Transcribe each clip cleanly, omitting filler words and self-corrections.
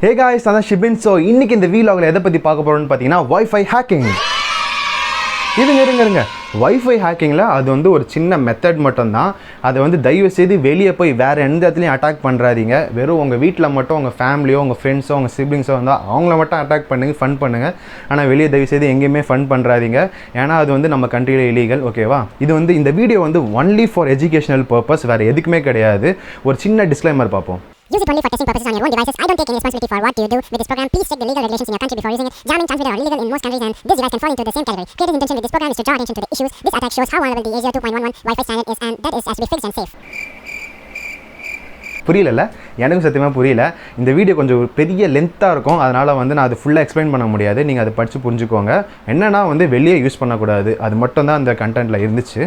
Hey guys, நான் Shibin. So இன்னைக்கு இந்த வீலாகில் எதை பற்றி பார்க்க போகிறோம்னு பார்த்தீங்கன்னா வைஃபை ஹேக்கிங். இருங்க வைஃபை ஹேக்கிங்கில் அது வந்து ஒரு சின்ன மெத்தட் மட்டும்தான். அதை வந்து தயவு செய்து வெளியே போய் வேறு எந்த இடத்துலையும் அட்டாக் பண்ணுறாதீங்க. வெறும் உங்கள் வீட்டில் மட்டும் உங்கள் ஃபேமிலியோ உங்கள் ஃப்ரெண்ட்ஸோ உங்கள் சிப்ளிங்ஸோ வந்தால் அவங்கள மட்டும் அட்டாக் பண்ணுங்க, ஃபன் பண்ணுங்கள். ஆனால் வெளியே தயவு செய்து எங்கேயுமே ஃபன் பண்ணுறாதீங்க. ஏன்னா அது வந்து நம்ம கண்ட்ரியில் இல்லீகல். ஓகேவா? இது வந்து இந்த வீடியோ வந்து ஒன்லி ஃபார் எஜுகேஷனல் பர்பஸ், வேறு எதுக்குமே கிடையாது. ஒரு சின்ன டிஸ்க்ளைமர் பார்ப்போம். Use it only for testing purposes on your own devices. I don't take any responsibility for what you do with this program. Please check the legal regulations in your country before using it. Jamming, transmitter are illegal in most countries, and this device can fall into the same category. Creator's intention with this program is to draw attention to the issues. This attack shows how vulnerable the ASIO 2.11 Wi-Fi standard is, and that is has to be fixed and safe. புரியல, எனக்கும் சத்தியமாக புரியல. இந்த video கொஞ்சம் பெரிய லென்த்தாக இருக்கும், அதனால் வந்து நான் அது ஃபுல்லாக எக்ஸ்பிளைன் பண்ண முடியாது. நீங்கள் அதை படித்து புரிஞ்சுக்கோங்க. என்னென்னா வந்து வெளியே யூஸ் பண்ணக்கூடாது, அது மட்டும் தான் அந்த கண்டென்ட்டில் இருந்துச்சு.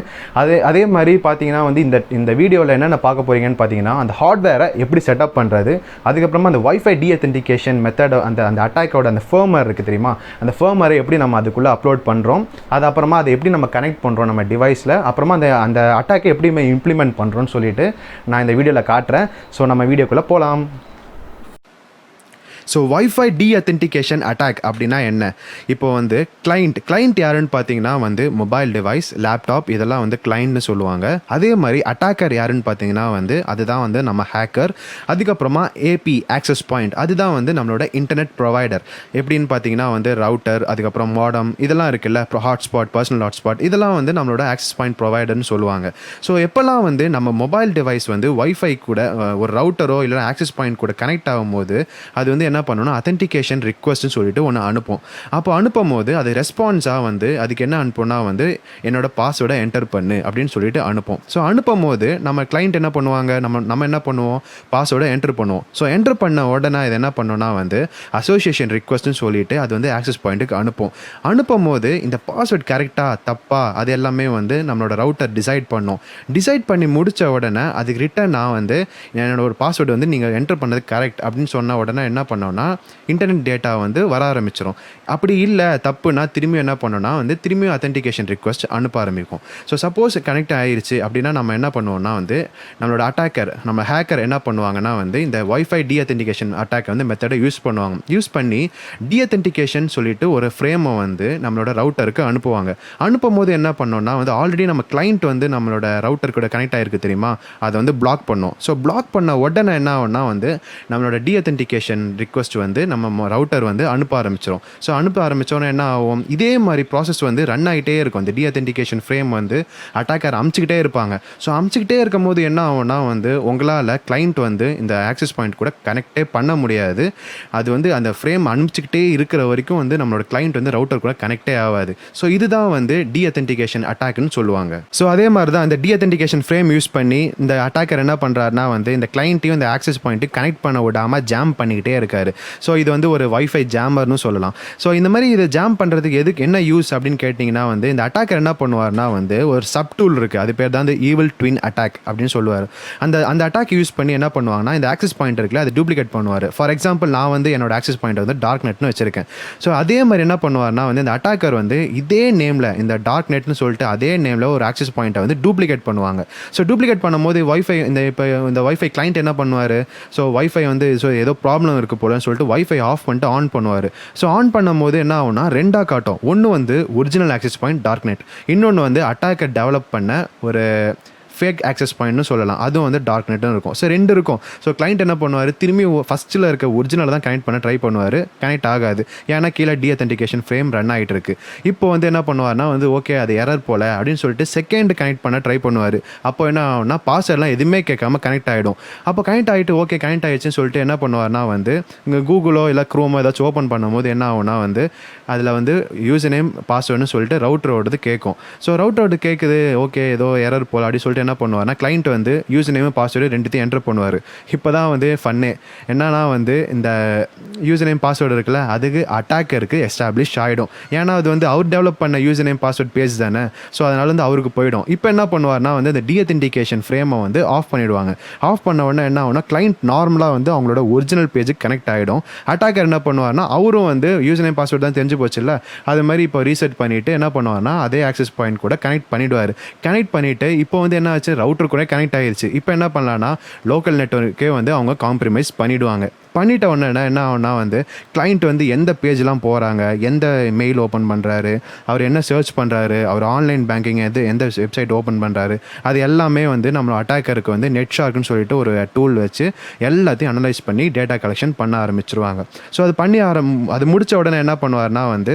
அதே மாதிரி பார்த்தீங்கன்னா வந்து இந்த வீடியோவில் என்னென்ன பார்க்க போகிறீங்கன்னு பார்த்தீங்கன்னா, அந்த ஹார்ட்வேரை எப்படி செட்டப் பண்ணுறது, அதுக்கப்புறமா அந்த வைஃபை டீஅத்தென்டிகேஷன் மெத்தட், அந்த அட்டாக்கோட அந்த ஃபர்மர் இருக்குது தெரியுமா, அந்த ஃபர்மரை எப்படி நம்ம அதுக்குள்ளே அப்லோட் பண்ணுறோம், அது அப்புறமா அதை எப்படி நம்ம கனெக்ட் பண்ணுறோம் நம்ம டிவைஸில், அப்புறமா அந்த அட்டாக்கை எப்படி இம்ப்ளிமெண்ட் பண்ணுறோன்னு சொல்லிட்டு நான் இந்த வீடியோவில் காட்டுறேன். ஸோ நம்ம வீடியோக்குள்ளே போகலாம். ஸோ வைஃபை டீஅத்தென்டிகேஷன் அட்டாக் அப்படின்னா என்ன? இப்போ வந்து கிளைண்ட் யாருன்னு பார்த்தீங்கன்னா வந்து மொபைல் டிவைஸ், லேப்டாப், இதெல்லாம் வந்து கிளைண்ட்னு சொல்லுவாங்க. அதே மாதிரி அட்டாக்கர் யாருன்னு பார்த்தீங்கன்னா வந்து அதுதான் வந்து நம்ம ஹேக்கர். அதுக்கப்புறமா ஏபி ஆக்சஸ் பாயிண்ட், அதுதான் வந்து நம்மளோட இன்டர்நெட் ப்ரொவைடர். எப்படின்னு பார்த்தீங்கன்னா வந்து ரவுட்டர், அதுக்கப்புறம் மாடம், இதெல்லாம் இருக்குல்ல, ஹாட்ஸ்பாட், பர்சனல் ஹாட்ஸ்பாட், இதெல்லாம் வந்து நம்மளோட ஆக்சஸ் பாயிண்ட் ப்ரொவைடர்னு சொல்லுவாங்க. ஸோ எப்போல்லாம் வந்து நம்ம மொபைல் டிவைஸ் வந்து வைஃபை கூட ஒரு ரவுட்டரோ இல்லை ஆக்சஸ் பாயிண்ட் கூட கனெக்ட் ஆகும்போது அது வந்து என்ன பண்ணணும், அத்தென்டிகேஷன் ரிக்வெஸ்ட்னு சொல்லிட்டு ஒன்று அனுப்போம். அப்போ அனுப்பும் போது அது ரெஸ்பான்ஸாக வந்து அதுக்கு என்ன அனுப்போம்னா வந்து என்னோட பாஸ்வேர்டை என்டர் பண்ணு அப்படின்னு சொல்லிட்டு அனுப்போம். ஸோ அனுப்பும் போது நம்ம கிளைண்ட் என்ன பண்ணுவாங்க, நம்ம என்ன பண்ணுவோம், பாஸ்வேர்டை என்டர் பண்ணுவோம். ஸோ என்டர் பண்ண உடனே இது என்ன பண்ணோன்னா வந்து அசோசியேஷன் ரிக்வெஸ்ட்னு சொல்லிட்டு அது வந்து ஆக்சஸ் பாயிண்ட்டுக்கு அனுப்பும் போது இந்த பாஸ்வேர்ட் கரெக்டாக தப்பா அது எல்லாமே வந்து நம்மளோட ரவுட்டர் டிசைட் பண்ணி முடித்த உடனே அதுக்கு ரிட்டர்னாக வந்து என்னோட ஒரு பாஸ்வேர்டு வந்து நீங்கள் என்டர் பண்ணது கரெக்ட் அப்படின்னு சொன்ன உடனே என்ன பண்ணோம்னா இன்டர்நெட் டேட்டா வந்து வர ஆரம்பிச்சிடும். அப்படி இல்லை தப்புனா திரும்பியும் என்ன பண்ணோம்னா வந்து திரும்பியும் அத்தென்டிகேஷன் ரிக்வெஸ்ட் அனுப்ப ஆரம்பிக்கும். ஸோ சப்போஸ் கனெக்ட் ஆகிருச்சு அப்படின்னா நம்ம என்ன பண்ணுவோம்னா வந்து நம்மளோட நம்ம ஹேக்கர் என்ன பண்ணுவாங்கன்னா வந்து இந்த வைஃபை டீஅத்தென்டிகேஷன் அட்டாக் வந்து மெத்தடை யூஸ் பண்ணி டீஅத்தென்டிகேஷன் சொல்லிட்டு ஒரு ஃப்ரேமை வந்து நம்மளோட ரவுட்டருக்கு அனுப்பும் போது என்ன பண்ணோம்னா வந்து ஆல்ரெடி நம்ம கிளைண்ட் வந்து நம்மளோட ரவுட்டர் கூட கனெக்ட் ஆகிருக்கு தெரியுமா, அதை வந்து பிளாக் பண்ணோம். ஸோ பிளாக் பண்ண உடனே என்ன ஆகும்னா வந்து நம்மளோட டீஅத்தென்டிகேஷன் ரிக்வெஸ்ட் வந்து நம்ம ரவுட்டர் வந்து அனுப்ப ஆரம்பிச்சிடும். ஸோ அனுப்ப ஆரம்பித்தோன்னே என்ன ஆகும், இதே மாதிரி ப்ராசஸ் வந்து ரன் ஆகிட்டே இருக்கும். இந்த டீஅத்தென்டிகேஷன் ஃப்ரேம் வந்து அட்டாக்கர் அமுச்சிக்கிட்டே இருப்பாங்க. ஸோ அமுச்சிக்கிட்டே இருக்கும் போது என்ன ஆகும்னா வந்து உங்களால் கிளைண்ட் வந்து இந்த ஆக்சஸ் பாயிண்ட் கூட கனெக்டே பண்ண முடியாது. அது வந்து அந்த ஃப்ரேம் அனுப்பிச்சிக்கிட்டே இருக்கிற வரைக்கும் வந்து நம்மளோட கிளைண்ட் வந்து ரவுட்டர் கூட கனெக்டே ஆகாது. ஸோ இதுதான் வந்து டீஅத்தென்டிகேஷன் அட்டாக்னு சொல்லுவாங்க. ஸோ அதே மாதிரி தான் இந்த டீஅத்தென்டிகேஷன் ஃப்ரேம் யூஸ் பண்ணி இந்த அட்டாக்கர் என்ன பண்ணுறாருனா வந்து இந்த கிளைண்ட்டையும் இந்த ஆக்சஸ் பாயிண்ட்டு கனெக்ட் பண்ண விடாமல் ஜாம் பண்ணிக்கிட்டே இருக்காரு. ஸோ இது வந்து ஒரு வைஃபை ஜாமர்னு சொல்லலாம். ஸோ இந்த மாதிரி இதை ஜாம் பண்ணுறதுக்கு எதுக்கு என்ன யூஸ் அப்படின்னு கேட்டிங்கன்னா வந்து இந்த அட்டாக்கர் என்ன பண்ணுவார்னா வந்து ஒரு சப் டூல் இருக்குது, அது பேர் தான் வந்து ஈவில் ட்வின் அட்டாக் அப்படின்னு சொல்லுவார். அந்த அட்டாக் யூஸ் பண்ணி என்ன பண்ணுவாங்கன்னா இந்த ஆக்சஸ் பாயிண்ட் இருக்குல்ல அது டூப்ளிகேட் பண்ணுவார். ஃபார் எக்ஸாம்பிள் நான் வந்து என்னோட ஆக்சஸ் பாயிண்ட் வந்து டார்க் நெட்னு வச்சிருக்கேன். ஸோ அதே மாதிரி என்ன பண்ணுவார்னா வந்து இந்த அட்டாக்கர் வந்து இதே நேமில் இந்த டார்க் நெட்னு சொல்லிட்டு அதே நேமில் ஒரு ஆக்சஸ் பாயிண்ட்டை வந்து டூப்ளிகேட் பண்ணுவாங்க. ஸோ டூப்ளிகேட் பண்ணும்போது வைஃபை இந்த வைஃபை கிளைண்ட் என்ன பண்ணுவார், ஸோ வைஃபை வந்து ஸோ ஏதோ ப்ராப்ளம் இருக்குது போலன்னு சொல்லிட்டு வைஃபை ஆஃப் பண்ணிட்டு ஆன் பண்ணுவார். ஸோ ஆன் பண்ணும்போது என்ன ஆகும்னா ரெண்டாக காட்டும். ஒன்று வந்து original access point dark net, இன்னொன்று வந்து அட்டாக்கர் டெவலப் பண்ண ஒரு ஃபேக் ஆக்சஸ் பாயிண்ட்னு சொல்லலாம், அதுவும் வந்து டார்க் நெட்னு இருக்கும். ஸோ ரெண்டு இருக்கும். ஸோ கிளைண்ட் என்ன பண்ணுவார், திரும்பி ஃபஸ்ட்டில் இருக்க ஒரிஜினலை தான் கனெக்ட் பண்ண ட்ரை பண்ணுவார். கனெக்ட் ஆகாது, ஏன்னா கீழே டீஅத்தென்டிகேஷன் ஃப்ரேம் ரன் ஆகிட்டு இருக்கு. இப்போ வந்து என்ன பண்ணுவார்னா வந்து ஓகே அது எரர் போல அப்படின்னு சொல்லிட்டு செகண்ட் கனெக்ட் பண்ண ட்ரை பண்ணுவார். அப்போ என்ன ஆகும்னா பாஸ்வேர்ட்லாம் எதுவுமே கேட்காம கனெக்ட் ஆகிடும். அப்போ கனெக்ட் ஆகிட்டு ஓகே கனெக்ட் ஆகிடுச்சுன்னு சொல்லிட்டு என்ன பண்ணுவார்னா வந்து இங்கே கூகுளோ இல்லை க்ரோமோ ஏதாச்சும் ஓப்பன் பண்ணும்போது என்ன ஆகும்னா வந்து அதில் வந்து யூசர் நேம் பாஸ்வேர்டுன்னு சொல்லிட்டு ரவுட்டரோடது கேட்கும். ஸோ ரவுட்டரோடு கேட்குது, ஓகே ஏதோ எரர் போல அப்படின்னு சொல்லிட்டு என்ன பண்ணுவார்னா கிளைண்ட் வந்து யூசர் நேம் பாஸ்வேர்டு ரெண்டுத்தையும் என்டர் பண்ணுவார். இப்போ தான் வந்து ஃபன்னே என்னன்னா வந்து இந்த யூசர் நேம் பாஸ்வேர்டு இருக்குல்ல அதுக்கு அட்டாக்கருக்கு எஸ்டாப்ளிஷ் ஆகிடும். ஏன்னா அது வந்து அவர் டெவலப் பண்ண யூசர் நேம் பாஸ்வேர்ட் பேஜ் தானே. ஸோ அதனால வந்து அவருக்கு போயிடும். இப்போ என்ன பண்ணுவார்னா வந்து இந்த டீஅத்தென்டிகேஷன் ஃப்ரேமை வந்து ஆஃப் பண்ணிவிடுவாங்க. ஆஃப் பண்ண உடனே என்ன ஆகும்னா கிளைண்ட் நார்மலாக வந்து அவங்களோட ஒரிஜினல் பேஜுக்கு கனெக்ட் ஆகிடும். அட்டாக்கர் என்ன பண்ணுவார்னா அவரும் வந்து யூசர் நேம் பாஸ்வேர்டு தான் தெரிஞ்சு போச்சு இல்லை, அது மாதிரி இப்போ ரீசெட் பண்ணிவிட்டு என்ன பண்ணுவார்னா அதே ஆக்சஸ் பாயிண்ட் கூட கனெக்ட் பண்ணிவிடுவார். கனெக்ட் பண்ணிவிட்டு இப்போ வந்து என்ன என்ன ஆச்சு, ரவுட்டர் கூட கனெக்ட் ஆகிடுச்சு. இப்போ என்ன பண்ணலான்னா லோக்கல் நெட்வொர்க்கே வந்து அவங்க காம்ப்ரமைஸ் பண்ணிவிடுவாங்க. பண்ணிட்ட உடனே என்ன ஆகும்னா வந்து கிளைண்ட் வந்து எந்த பேஜ்லாம் போகிறாங்க, எந்த மெயில் ஓப்பன் பண்ணுறாரு, அவர் என்ன சர்ச் பண்ணுறாரு, அவர் ஆன்லைன் பேங்கிங் எந்த வெப்சைட் ஓப்பன் பண்ணுறாரு, அது எல்லாமே வந்து நம்ம அட்டாக்கருக்கு வந்து நெட் ஷார்க்குன்னு சொல்லிட்டு ஒரு டூல் வச்சு எல்லாத்தையும் அனலைஸ் பண்ணி டேட்டா கலெக்ஷன் பண்ண ஆரம்பிச்சிருவாங்க. ஸோ அது பண்ணி அது முடித்த உடனே என்ன பண்ணுவார்னா வந்து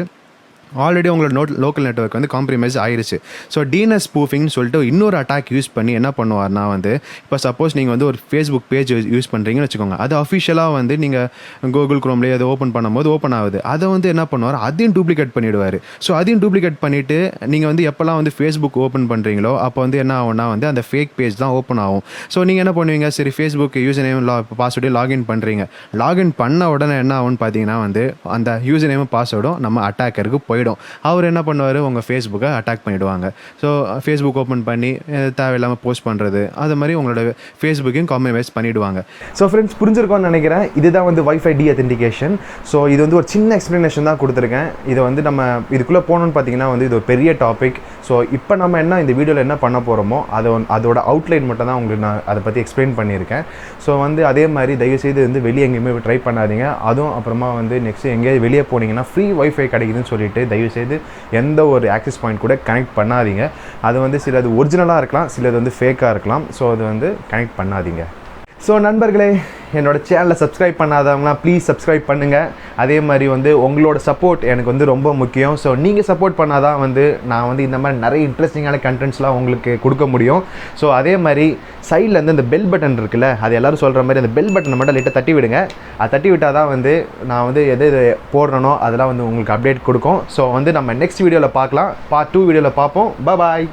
ஆல்ரெடி உங்களோட லோக்கல் நெட்வொர்க் வந்து காம்ப்ரமைஸ் ஆயிடுச்சு. ஸோ டிஎன்எஸ் ஸ்பூஃபிங்னு சொல்லிட்டு இன்னொரு அட்டாக் யூஸ் பண்ணி என்ன பண்ணுவார்னா வந்து இப்போ சப்போஸ் நீங்கள் வந்து ஒரு ஃபேஸ்புக் பேஜ் யூஸ் பண்ணுறீங்கன்னு வச்சுக்கோங்க, அது அஃபிஷியலாக வந்து நீங்கள் கூகுள் குரோம்லேயே அதை ஓப்பன் பண்ணும்போது ஓப்பன் ஆகுது. அதை வந்து என்ன பண்ணுவார், அதையும் டூப்ளிகேட் பண்ணிவிடுவார். ஸோ அதையும் டூப்ளிகேட் பண்ணிவிட்டு நீங்கள் வந்து எப்போல்லாம் வந்து ஃபேஸ்புக் ஓப்பன் பண்ணுறீங்களோ அப்போ வந்து என்ன ஆகும்னா வந்து அந்த ஃபேக் பேஜ் தான் ஓப்பன் ஆகும். ஸோ நீங்கள் என்ன பண்ணுவீங்க, சரி ஃபேஸ்புக் யூசர் நேம் பாஸ்வேர்டே லாகின் பண்ணுறீங்க. லாகின் பண்ண உடனே என்ன ஆகும்னு பார்த்தீங்கன்னா வந்து அந்த யூசர் நேம் பாஸ்வேர்டும் நம்ம அட்டாக்கருக்கு போயிடும். அவர் என்ன பண்ணுவார், உங்கள் ஃபேஸ்புக்கை அட்டாக் பண்ணிவிடுவாங்க. ஸோ ஃபேஸ்புக் ஓப்பன் பண்ணி தேவையில்லாமல் போஸ்ட் பண்ணுறது, அது மாதிரி உங்களோட ஃபேஸ்புக்கையும் காம்ப்ரமைஸ் பண்ணிவிடுவாங்க. ஸோ ஃப்ரெண்ட்ஸ் புரிஞ்சிருக்கோன்னு நினைக்கிறேன். இதுதான் வந்து வைஃபை டீஅத்தென்டிகேஷன். ஸோ இது வந்து ஒரு சின்ன எக்ஸ்ப்ளனேஷன் தான் கொடுத்துருக்கேன். இதை வந்து நம்ம இதுக்குள்ளே போகணுன்னு பார்த்தீங்கன்னா வந்து இது ஒரு பெரிய டாபிக். ஸோ இப்போ நம்ம என்ன இந்த வீடியோவில் என்ன பண்ண போகிறோமோ அதோட அவுட்லைன் மட்டும் தான் உங்களுக்கு நான் அதை பற்றி எக்ஸ்பிளைன் பண்ணியிருக்கேன். ஸோ வந்து அதே மாதிரி தயவுசெய்து வந்து வெளியே எங்கேயுமே ட்ரை பண்ணாதீங்க. அதுவும் அப்புறமா வந்து நெக்ஸ்ட்டு எங்கேயாவது வெளியே போனீங்கன்னா ஃப்ரீ வைஃபை கிடைக்குதுன்னு சொல்லிட்டு தயவுசெய்து எந்த ஒரு ஆக்சஸ் பாயிண்ட் கூட கனெக்ட் பண்ணாதீங்க. அது வந்து சிலது ஒரிஜினலாக இருக்கலாம், சிலது வந்து ஃபேக்காக இருக்கலாம். ஸோ அது வந்து கனெக்ட் பண்ணாதீங்க. ஸோ நண்பர்களே, என்னோடய சேனலை சப்ஸ்கிரைப் பண்ணாதவங்களாம் ப்ளீஸ் சப்ஸ்கிரைப் பண்ணுங்கள். அதே மாதிரி வந்து உங்களோட சப்போர்ட் எனக்கு வந்து ரொம்ப முக்கியம். ஸோ நீங்கள் சப்போர்ட் பண்ணால் தான் வந்து நான் வந்து இந்த மாதிரி நிறைய இன்ட்ரெஸ்டிங்கான கண்டென்ட்ஸ்லாம் உங்களுக்கு கொடுக்க முடியும். ஸோ அதே மாதிரி சைடில் வந்து இந்த பெல் பட்டன் இருக்குல்ல, அது எல்லோரும் சொல்கிற மாதிரி அந்த பெல் பட்டனை மட்டும் லைட்டாக தட்டி விடுங்க. அது தட்டி விட்டால் தான் வந்து நான் வந்து எது போடுறனோ அதெல்லாம் வந்து உங்களுக்கு அப்டேட் கொடுக்கும். ஸோ வந்து நம்ம நெக்ஸ்ட் வீடியோவில் பார்க்கலாம். பார்ட் 2 வீடியோவில் பார்ப்போம். பாய்.